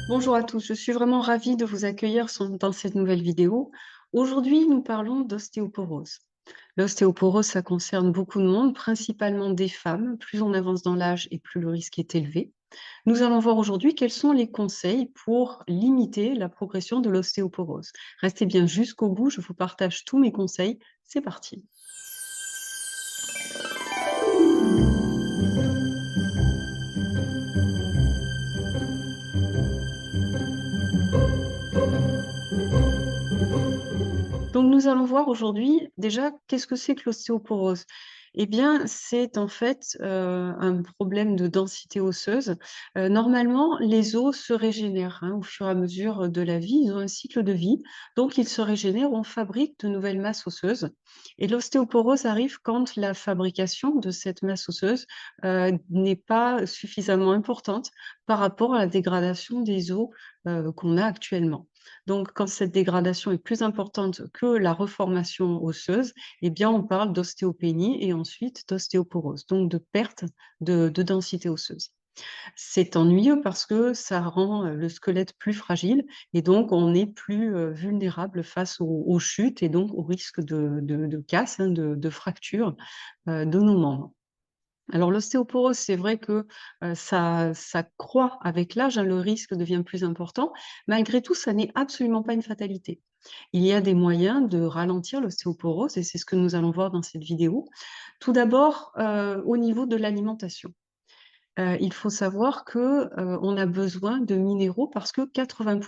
Bonjour à tous, je suis vraiment ravie de vous accueillir dans cette nouvelle vidéo. Aujourd'hui, nous parlons d'ostéoporose. L'ostéoporose, ça concerne beaucoup de monde, principalement des femmes. Plus on avance dans l'âge et plus le risque est élevé. Nous allons voir aujourd'hui quels sont les conseils pour limiter la progression de l'ostéoporose. Restez bien jusqu'au bout, je vous partage tous mes conseils. C'est parti. Donc nous allons voir aujourd'hui déjà qu'est-ce que c'est que l'ostéoporose? Eh bien, c'est en fait, un problème de densité osseuse. Normalement, les os se régénèrent, hein, au fur et à mesure de la vie. Ils ont un cycle de vie, donc ils se régénèrent, on fabrique de nouvelles masses osseuses et l'ostéoporose arrive quand la fabrication de cette masse osseuse, n'est pas suffisamment importante par rapport à la dégradation des os, qu'on a actuellement. Donc, quand cette dégradation est plus importante que la reformation osseuse, eh bien, on parle d'ostéopénie et ensuite d'ostéoporose, donc de perte de densité osseuse. C'est ennuyeux parce que ça rend, le squelette plus fragile et donc on est plus, vulnérable face aux chutes et donc au risque de casse, hein, de fracture, de nos membres. Alors l'ostéoporose, c'est vrai que, ça croît avec l'âge, hein, le risque devient plus important. Malgré tout, ça n'est absolument pas une fatalité. Il y a des moyens de ralentir l'ostéoporose et c'est ce que nous allons voir dans cette vidéo. Tout d'abord, au niveau de l'alimentation. Il faut savoir que, on a besoin de minéraux parce que 80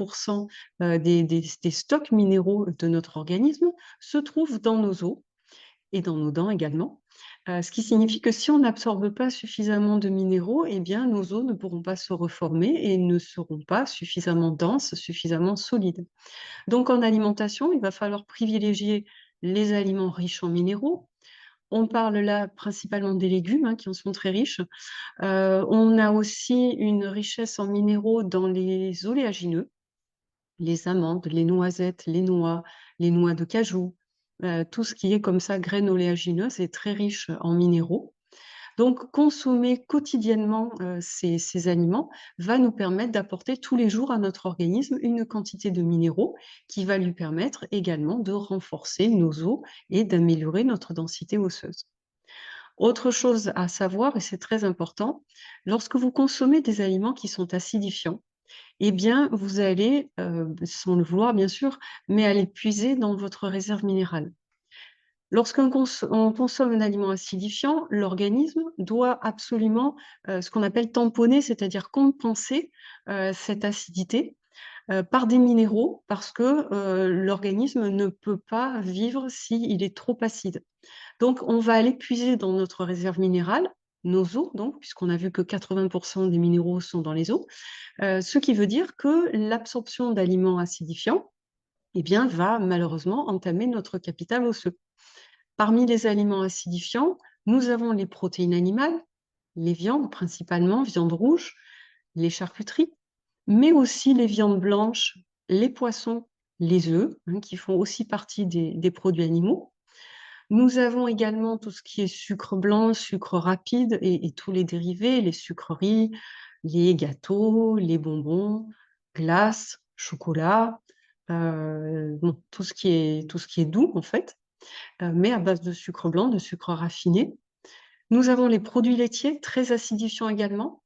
des stocks minéraux de notre organisme se trouvent dans nos os et dans nos dents également. Ce qui signifie que si on n'absorbe pas suffisamment de minéraux, eh bien nos os ne pourront pas se reformer et ne seront pas suffisamment denses, suffisamment solides. Donc en alimentation, il va falloir privilégier les aliments riches en minéraux. On parle là principalement des légumes, hein, qui en sont très riches. On a aussi une richesse en minéraux dans les oléagineux, les amandes, les noisettes, les noix de cajou, tout ce qui est comme ça graines oléagineuses est très riche en minéraux. Donc consommer quotidiennement, ces aliments va nous permettre d'apporter tous les jours à notre organisme une quantité de minéraux qui va lui permettre également de renforcer nos os et d'améliorer notre densité osseuse. Autre chose à savoir et c'est très important, lorsque vous consommez des aliments qui sont acidifiants, eh bien, vous allez, sans le vouloir bien sûr, mais aller puiser dans votre réserve minérale. On consomme un aliment acidifiant, l'organisme doit absolument, ce qu'on appelle tamponner, c'est-à-dire compenser, cette acidité, par des minéraux parce que, l'organisme ne peut pas vivre s'il est trop acide. Donc on va aller puiser dans notre réserve minérale, nos os donc, puisqu'on a vu que 80 des minéraux sont dans les os, ce qui veut dire que l'absorption d'aliments acidifiants, eh bien, va malheureusement entamer notre capital osseux. Parmi les aliments acidifiants, nous avons les protéines animales, les viandes principalement, viande rouge, les charcuteries, mais aussi les viandes blanches, les poissons, les œufs, hein, qui font aussi partie des produits animaux. Nous avons également tout ce qui est sucre blanc, sucre rapide et tous les dérivés, les sucreries, les gâteaux, les bonbons, glaces, chocolat, bon, tout ce qui est doux en fait, mais à base de sucre blanc, de sucre raffiné. Nous avons les produits laitiers, très acidifiants également.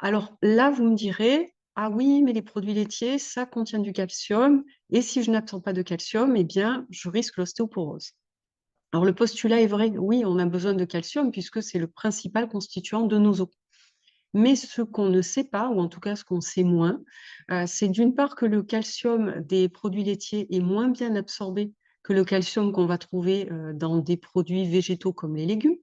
Alors là, vous me direz: «Ah oui, mais les produits laitiers, ça contient du calcium et si je n'absorbe pas de calcium, eh bien, je risque l'ostéoporose». Alors le postulat est vrai, oui, on a besoin de calcium puisque c'est le principal constituant de nos os. Mais ce qu'on ne sait pas, ou en tout cas ce qu'on sait moins, c'est d'une part que le calcium des produits laitiers est moins bien absorbé que le calcium qu'on va trouver, dans des produits végétaux comme les légumes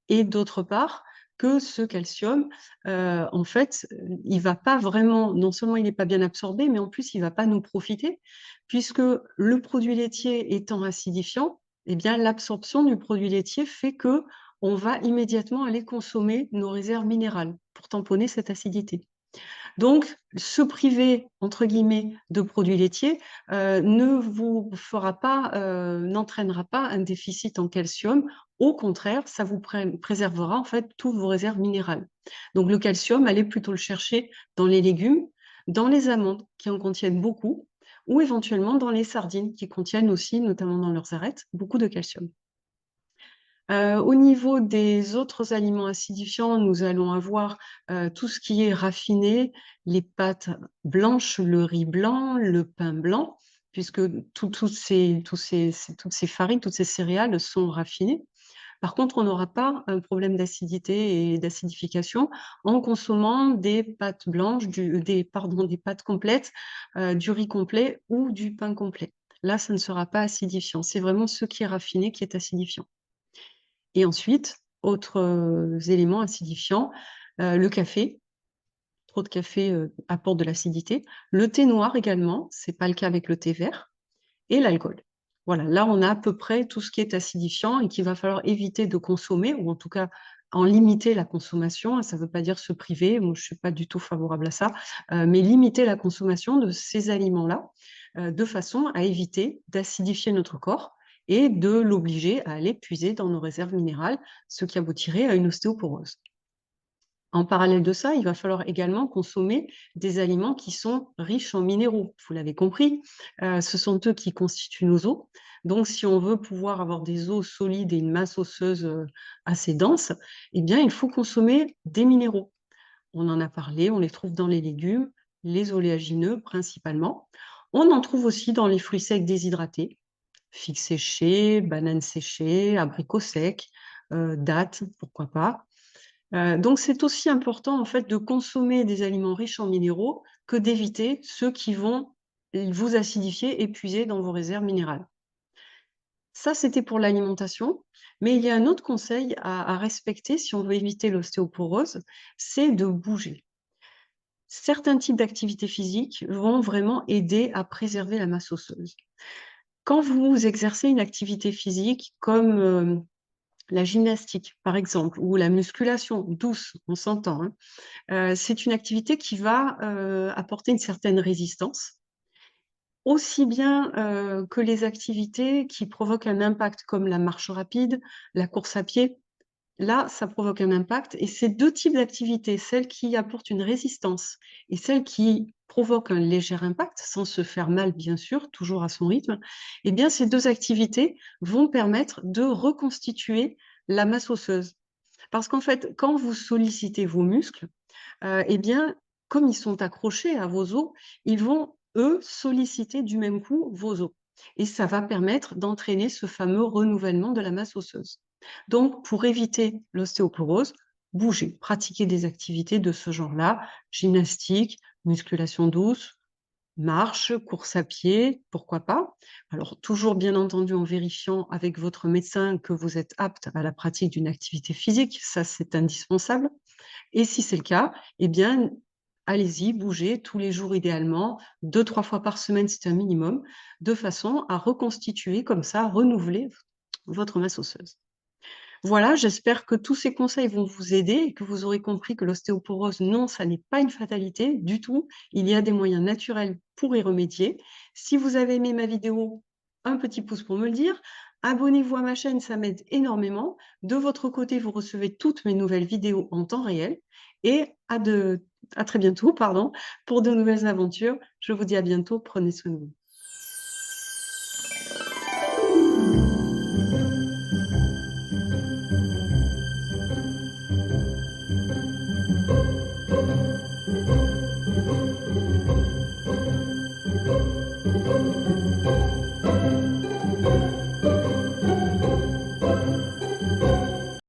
et d'autre part que ce calcium, en fait, il va pas vraiment non seulement il n'est pas bien absorbé, mais en plus il va pas nous profiter puisque le produit laitier étant acidifiant, eh bien l'absorption du produit laitier fait que on va immédiatement aller consommer nos réserves minérales pour tamponner cette acidité. Donc, se priver, entre guillemets, de produits laitiers, ne vous fera pas, n'entraînera pas un déficit en calcium. Au contraire, ça vous préservera, en fait, toutes vos réserves minérales. Donc le calcium, allez plutôt le chercher dans les légumes, dans les amandes qui en contiennent beaucoup ou éventuellement dans les sardines qui contiennent aussi, notamment dans leurs arêtes, beaucoup de calcium. Au niveau des autres aliments acidifiants, nous allons avoir, tout ce qui est raffiné, les pâtes blanches, le riz blanc, le pain blanc, puisque toutes ces farines, toutes ces céréales sont raffinées. Par contre, on n'aura pas un problème d'acidité et d'acidification en consommant des pâtes blanches, des pâtes complètes, du riz complet ou du pain complet. Là, ça ne sera pas acidifiant. C'est vraiment ce qui est raffiné qui est acidifiant. Et ensuite, autres, éléments acidifiants, le café. Trop de café, apporte de l'acidité. Le thé noir également, c'est pas le cas avec le thé vert et l'alcool. Voilà, là, on a à peu près tout ce qui est acidifiant et qu'il va falloir éviter de consommer ou en tout cas en limiter la consommation. Ça ne veut pas dire se priver, moi je suis pas du tout favorable à ça, mais limiter la consommation de ces aliments-là, de façon à éviter d'acidifier notre corps et de l'obliger à aller puiser dans nos réserves minérales, ce qui aboutirait à une ostéoporose. En parallèle de ça, il va falloir également consommer des aliments qui sont riches en minéraux. Vous l'avez compris, ce sont eux qui constituent nos os. Donc si on veut pouvoir avoir des os solides et une masse osseuse, assez dense, eh bien, il faut consommer des minéraux. On en a parlé, on les trouve dans les légumes, les oléagineux principalement. On en trouve aussi dans les fruits secs déshydratés, figues séchées, bananes séchées, abricots secs, dattes, pourquoi pas. Donc c'est aussi important en fait de consommer des aliments riches en minéraux que d'éviter ceux qui vont vous acidifier et puiser dans vos réserves minérales. Ça, c'était pour l'alimentation, mais il y a un autre conseil à respecter si on veut éviter l'ostéoporose, c'est de bouger. Certains types d'activités physiques vont vraiment aider à préserver la masse osseuse. Quand vous exercez une activité physique comme, la gymnastique, par exemple, ou la musculation douce, on s'entend, hein. C'est une activité qui va, apporter une certaine résistance, aussi bien, que les activités qui provoquent un impact comme la marche rapide, la course à pied. Là, ça provoque un impact et ces 2 types d'activités, celles qui apportent une résistance et celles qui provoquent un léger impact, sans se faire mal bien sûr, toujours à son rythme, eh bien ces 2 activités vont permettre de reconstituer la masse osseuse. Parce qu'en fait, quand vous sollicitez vos muscles, eh bien, comme ils sont accrochés à vos os, ils vont, eux, solliciter du même coup vos os et ça va permettre d'entraîner ce fameux renouvellement de la masse osseuse. Donc pour éviter l'ostéoporose, bougez, pratiquez des activités de ce genre-là, gymnastique, musculation douce, marche, course à pied, pourquoi pas. Alors toujours bien entendu en vérifiant avec votre médecin que vous êtes apte à la pratique d'une activité physique, ça c'est indispensable. Et si c'est le cas, eh bien, allez-y, bougez tous les jours idéalement, 2-3 fois par semaine, c'est un minimum, de façon à reconstituer comme ça, renouveler votre masse osseuse. Voilà, j'espère que tous ces conseils vont vous aider et que vous aurez compris que l'ostéoporose, non, ça n'est pas une fatalité du tout. Il y a des moyens naturels pour y remédier. Si vous avez aimé ma vidéo, un petit pouce pour me le dire. Abonnez-vous à ma chaîne, ça m'aide énormément. De votre côté, vous recevez toutes mes nouvelles vidéos en temps réel et à très bientôt, pardon, pour de nouvelles aventures. Je vous dis à bientôt, prenez soin de vous.